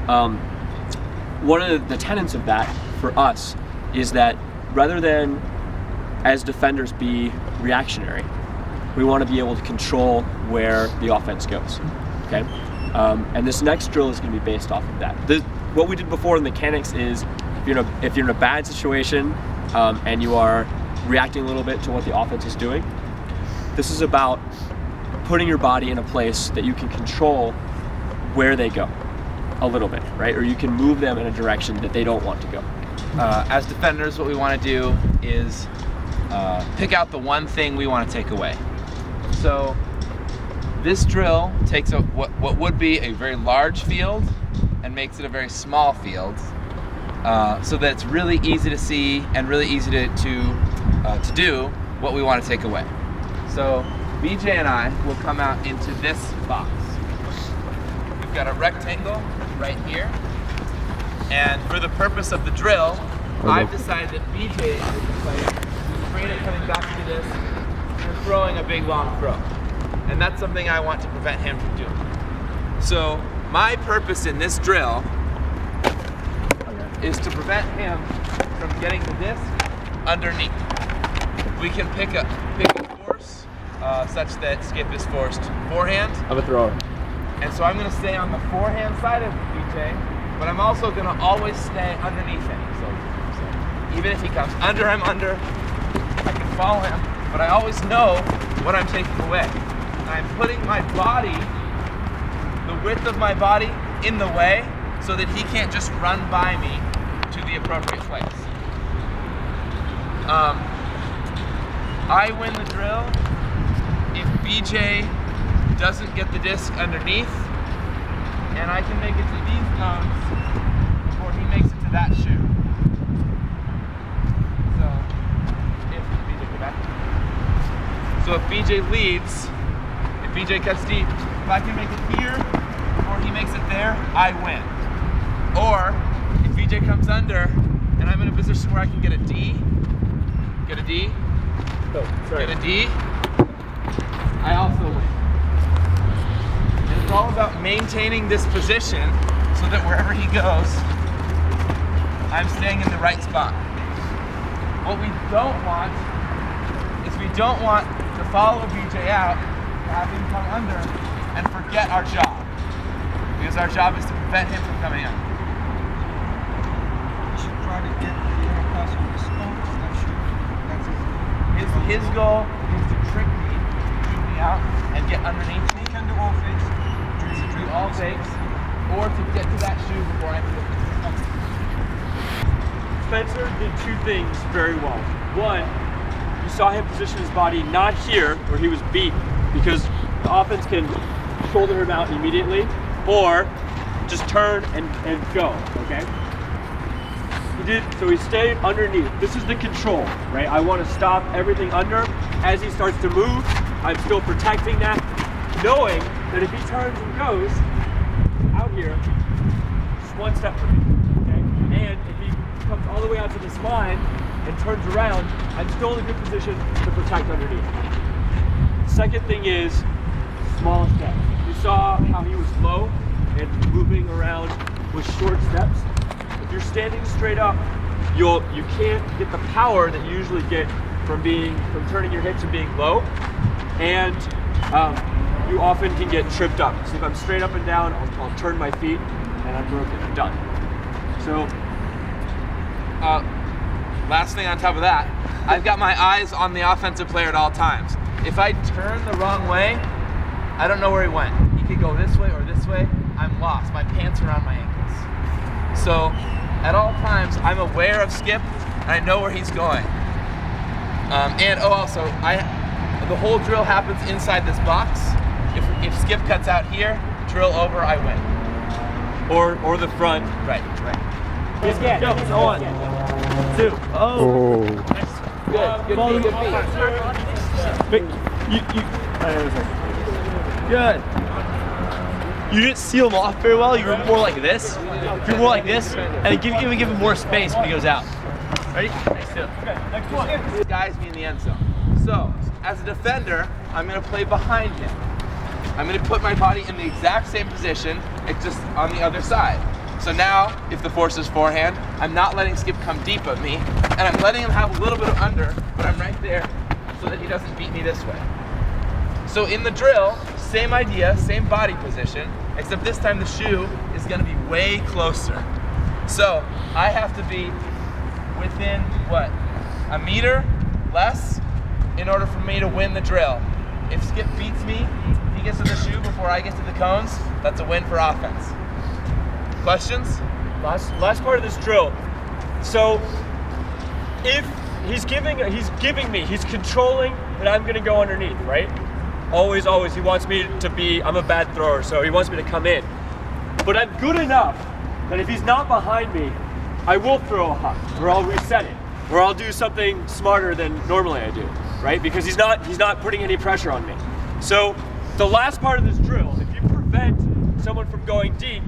One of the tenets of that for us is that rather than as defenders be reactionary, we want to be able to control where the offense goes. Okay, and this next drill is going to be based off of that. What we did before in mechanics is if you're in a bad situation and you are reacting a little bit to what the offense is doing, this is about putting your body in a place that you can control where they go a little bit, right? Or you can move them in a direction that they don't want to go. As defenders, what we want to do is pick out the one thing we want to take away. So this drill takes what would be a very large field and makes it a very small field, so that it's really easy to see and really easy to do what we want to take away. So BJ and I will come out into this box. We've got a rectangle right here, and for the purpose of the drill, I've decided that BJ is the player who's afraid of coming back to this and throwing a big long throw. And that's something I want to prevent him from doing. So my purpose in this drill is to prevent him from getting the disc underneath. We can pick a force such that Skip is forced forehand. I'm a thrower. And so I'm going to stay on the forehand side of BJ, but I'm also going to always stay underneath him. So even if he comes under, I'm under. I can follow him, but I always know what I'm taking away. I'm putting my body, the width of my body, in the way so that he can't just run by me to the appropriate place. I win the drill if BJ doesn't get the disc underneath, and I can make it to these cones before he makes it to that shoe. So if BJ leads, if BJ cuts deep, if I can make it here before he makes it there, I win. Or if BJ comes under and I'm in a position where I can get a D, get a D, I also win. And it's all about maintaining this position so that wherever he goes, I'm staying in the right spot. What we don't want is we don't want to follow BJ out, have him come under, and forget our job. Because our job is to prevent him from coming out. You should try to get the other person to stone. That's His goal is to trick me, shoot me out, and get underneath me. You can do all fakes. Do all fakes, or to get to that shoe before I do it. Spencer did two things very well. One, you saw him position his body not here where he was beat, because the offense can shoulder him out immediately, or just turn and go, okay? So he stayed underneath. This is the control, right? I want to stop everything under. As he starts to move, I'm still protecting that, knowing that if he turns and goes out here, just one step for me, okay? And if he comes all the way out to this line and turns around, I'm still in a good position to protect underneath. Second thing is small steps. You saw how he was low and moving around with short steps. If you're standing straight up, you can't get the power that you usually get from turning your hips and being low, and you often can get tripped up. So if I'm straight up and down, I'll turn my feet and I'm broken. I'm done. So last thing on top of that, I've got my eyes on the offensive player at all times. If I turn the wrong way, I don't know where he went. He could go this way or this way. I'm lost. My pants are around my ankles. So at all times, I'm aware of Skip and I know where he's going. Also, the whole drill happens inside this box. If Skip cuts out here, drill over, I win. or the front. Right. Just get on. 2. Oh. Good. You didn't seal him off very well. You were more like this. If you're more like this, and give him more space when he goes out. Ready? Nice. Next one. This guy's me in the end zone. So, as a defender, I'm going to play behind him. I'm going to put my body in the exact same position, it's just on the other side. So now, if the force is forehand, I'm not letting Skip come deep at me, and I'm letting him have a little bit of under, but I'm right there so that he doesn't beat me this way. So in the drill, same idea, same body position, except this time the shoe is gonna be way closer. So I have to be within, what, a meter less in order for me to win the drill. If Skip beats me, if he gets to the shoe before I get to the cones, that's a win for offense. Questions? Last part of this drill. So if he's controlling that I'm gonna go underneath, right? Always, he wants me to be, I'm a bad thrower, so he wants me to come in. But I'm good enough that if he's not behind me, I will throw a hook, or I'll reset it, or I'll do something smarter than normally I do, right? Because he's not putting any pressure on me. So the last part of this drill, if you prevent someone from going deep,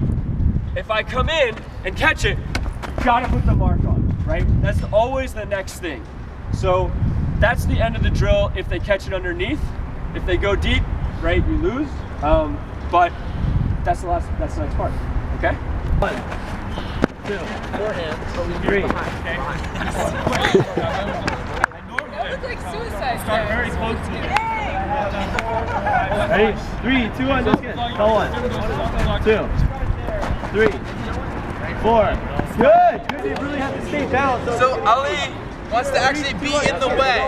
if I come in and catch it, you gotta put the mark on, right? That's always the next thing. So that's the end of the drill if they catch it underneath. If they go deep, right, you lose. But that's the next part, okay? 1, 2, forehand, but we 3. Okay. That looked like suicide. Start very close to it. Ready? 3, 2, 1, just get it. Go 1, 2, 3, 4. Good! You really have to stay down. So Ali wants to actually be in the way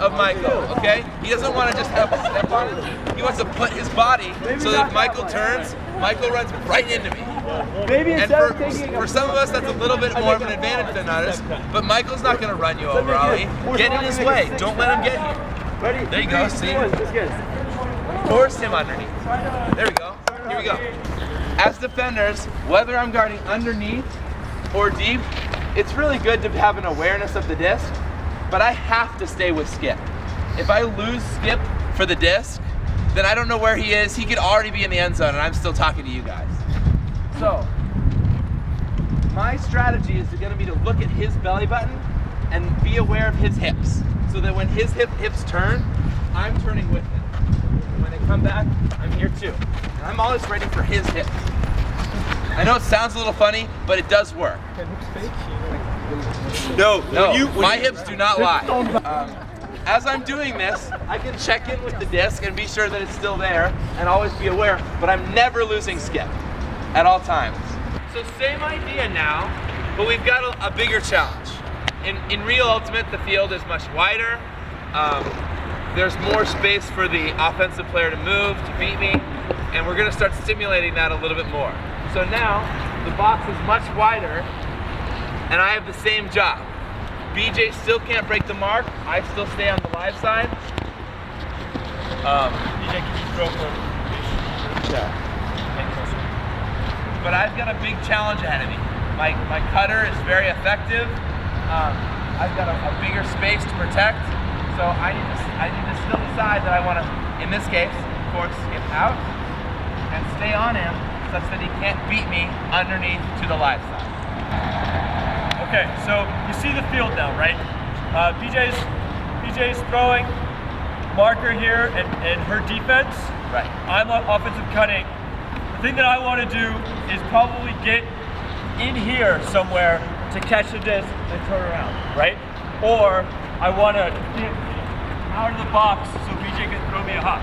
of Michael, okay? He doesn't want to just have a step on him. He wants to put his body so that if Michael turns, Michael runs right into me. Maybe And instead of taking for some of us, that's a little bit more of an advantage than others, but Michael's not going to run you over, Ali. Get in his way. Don't let him get here. Ready? There you go, 3, see? 2, 1, just get it. Force him underneath. There we go. Here we go. As defenders, whether I'm guarding underneath or deep, it's really good to have an awareness of the disc, but I have to stay with Skip. If I lose Skip for the disc, then I don't know where he is. He could already be in the end zone and I'm still talking to you guys. So, my strategy is going to be to look at his belly button and be aware of his hips, so that when his hips turn, I'm turning with him. When they come back, I'm here too. And I'm always ready for his hips. I know it sounds a little funny, but it does work. No, My hips do not lie. As I'm doing this, I can check in with the disc and be sure that it's still there and always be aware, but I'm never losing Skip at all times. So same idea now, but we've got a bigger challenge. In real ultimate, the field is much wider. There's more space for the offensive player to move, to beat me, and we're gonna start stimulating that a little bit more. So now, the box is much wider, and I have the same job. BJ still can't break the mark. I still stay on the live side. BJ, can you throw for Yeah. But I've got a big challenge ahead of me. My cutter is very effective. I've got a bigger space to protect. So I need to still decide that I want to, in this case, force Skip out and stay on him such that he can't beat me underneath to the live side. Okay, so you see the field now, right? BJ's throwing, marker here, and her defense. Right. I'm offensive cutting. The thing that I want to do is probably get in here somewhere to catch the disc and turn around, right? Or I want to get out of the box so BJ can throw me a hook.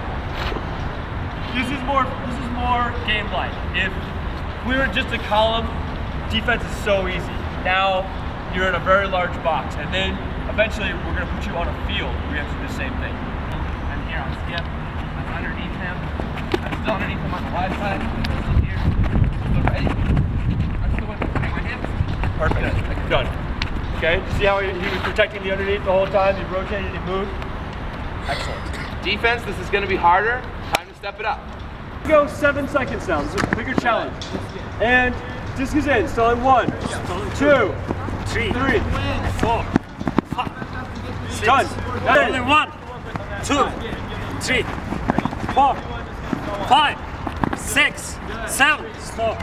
This is more game-like. If we were just a column, defense is so easy. Now you're in a very large box, and then eventually we're going to put you on a field where you have to do the same thing. I'm here on Skip. I'm underneath him. I'm still underneath him on the live side. I'm still here. I'm still ready. I'm still with my hips. Perfect. Done. Okay, see how he was protecting the underneath the whole time? He rotated, he moved. Excellent. Defense, this is going to be harder. Time to step it up. Go 7 seconds now. This is a bigger challenge. And disc is in. Still in 1, 2, 3, 4, 5. Done. Only 1, 2, 3, 4, 5, 6, 7. Stop.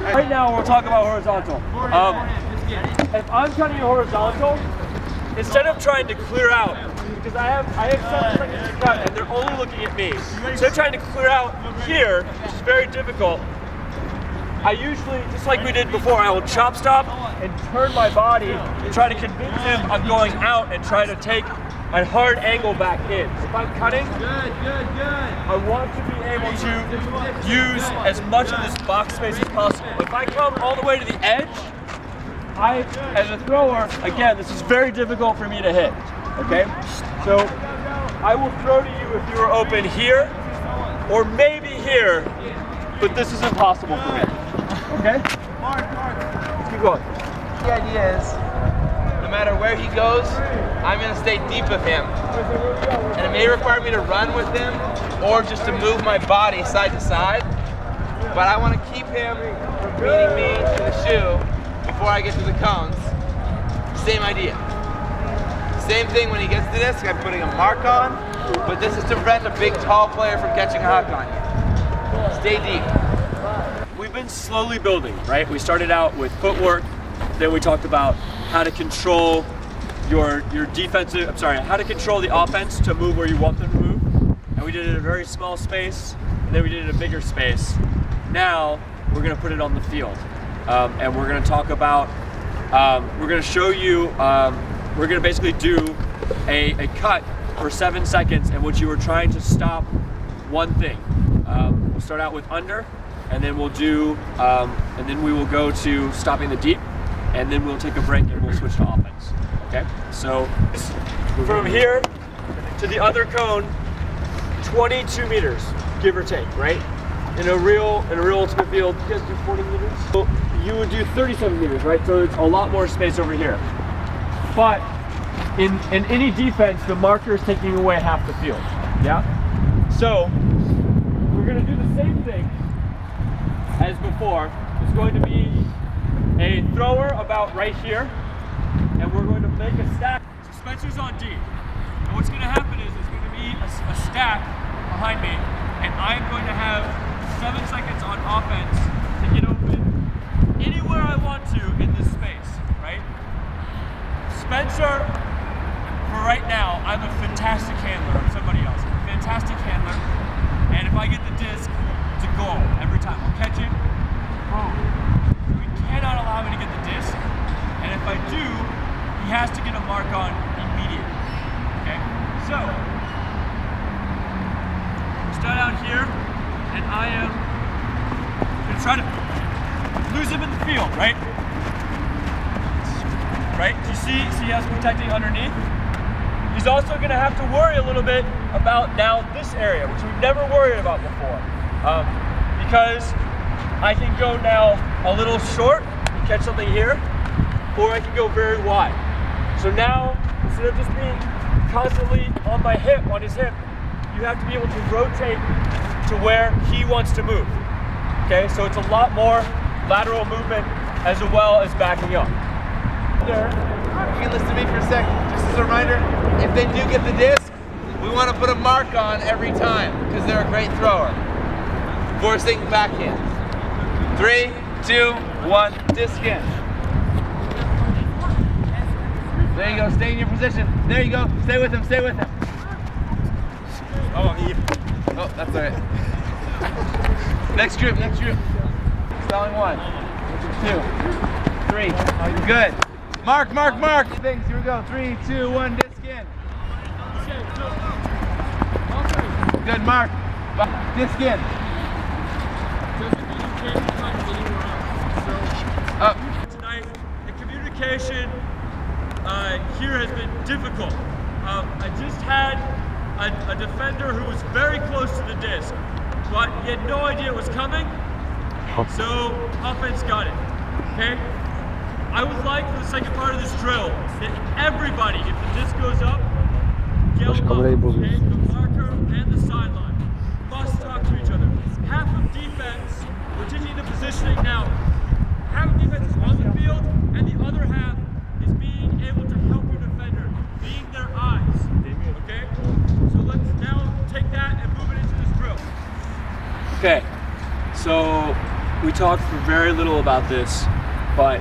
Right now we'll talk about horizontal. If I'm cutting you horizontal, instead of trying to clear out, because I have 7 seconds to cut and they're only looking at me. So they're trying to clear out here, which is very difficult. I usually, just like we did before, I will chop stop and turn my body and try to convince him I'm going out and try to take a hard angle back in. If I'm cutting, I want to be able to use as much of this box space as possible. If I come all the way to the edge, as a thrower, again, this is very difficult for me to hit, okay? So I will throw to you if you are open here, or maybe here, but this is impossible for me, okay? Let's keep going. The idea is, no matter where he goes, I'm going to stay deep with him. And it may require me to run with him, or just to move my body side to side, but I want to keep him from beating me in the shoe before I get to the cones. Same idea. Same thing when he gets to this, I'm putting a mark on, but this is to prevent a big tall player from catching a hook on you. Stay deep. We've been slowly building, right? We started out with footwork, then we talked about how to control your defensive, how to control the offense to move where you want them to move. And we did it in a very small space, and then we did it in a bigger space. Now, we're gonna put it on the field. And we're gonna talk about, we're gonna show you, we're gonna basically do a cut for 7 seconds in which you are trying to stop one thing. We'll start out with under, and then we'll do, and then we will go to stopping the deep, and then we'll take a break and we'll switch to offense. Okay? So from here to the other cone, 22 meters, give or take, right? In a real ultimate field, you guys do 40 meters? So you would do 37 meters, right? So it's a lot more space over here. But in any defense, the marker is taking away half the field, yeah? So we're gonna do the same thing as before. It's going to be a thrower about right here, and we're going to make a stack. So Spencer's on D, and what's gonna happen is there's gonna be a stack behind me, and I'm going to have 7 seconds on offense to get open anywhere I want to in this space, right? Spencer, for right now, I'm a fantastic handler. I'm somebody else. I'm a fantastic handler. And if I get the disc, it's a goal every time. I'll catch it. Boom. We cannot allow me to get the disc. And if I do, he has to get a mark on immediately. Okay? So, start out here, and I am gonna try to lose him in the field, right? Right? Do you see us protecting underneath? He's also gonna have to worry a little bit about now this area, which we've never worried about before. Because I can go now a little short and catch something here, or I can go very wide. So now, instead of just being constantly on my hip, on his hip, you have to be able to rotate to where he wants to move. Okay, so it's a lot more lateral movement as well as backing up. There. You can listen to me for a second. Just as a reminder, if they do get the disc, we want to put a mark on every time because they're a great thrower. Forcing back in. 3, 2, 1, disc in. There you go, stay in your position. There you go, stay with him, stay with him. Oh, that's all right. Next group. Spelling 1, 2, 3, good. Mark. Things, here we go. 3, 2, 1, disc in. Good, Mark. Disc in. Up. Tonight, the communication here has been difficult. I just had a defender who was very close to the disc, but he had no idea it was coming, so offense got it, okay? I would like for the second part of this drill that everybody, if the disc goes up, yell up, okay? The marker and the sideline must talk to each other. Half of defense, we're teaching the positioning now, half of defense is on the field, and the other half is being able to help your defender, being their eyes, okay? So let's now take that and move it into this drill. Okay, so we talked for very little about this, but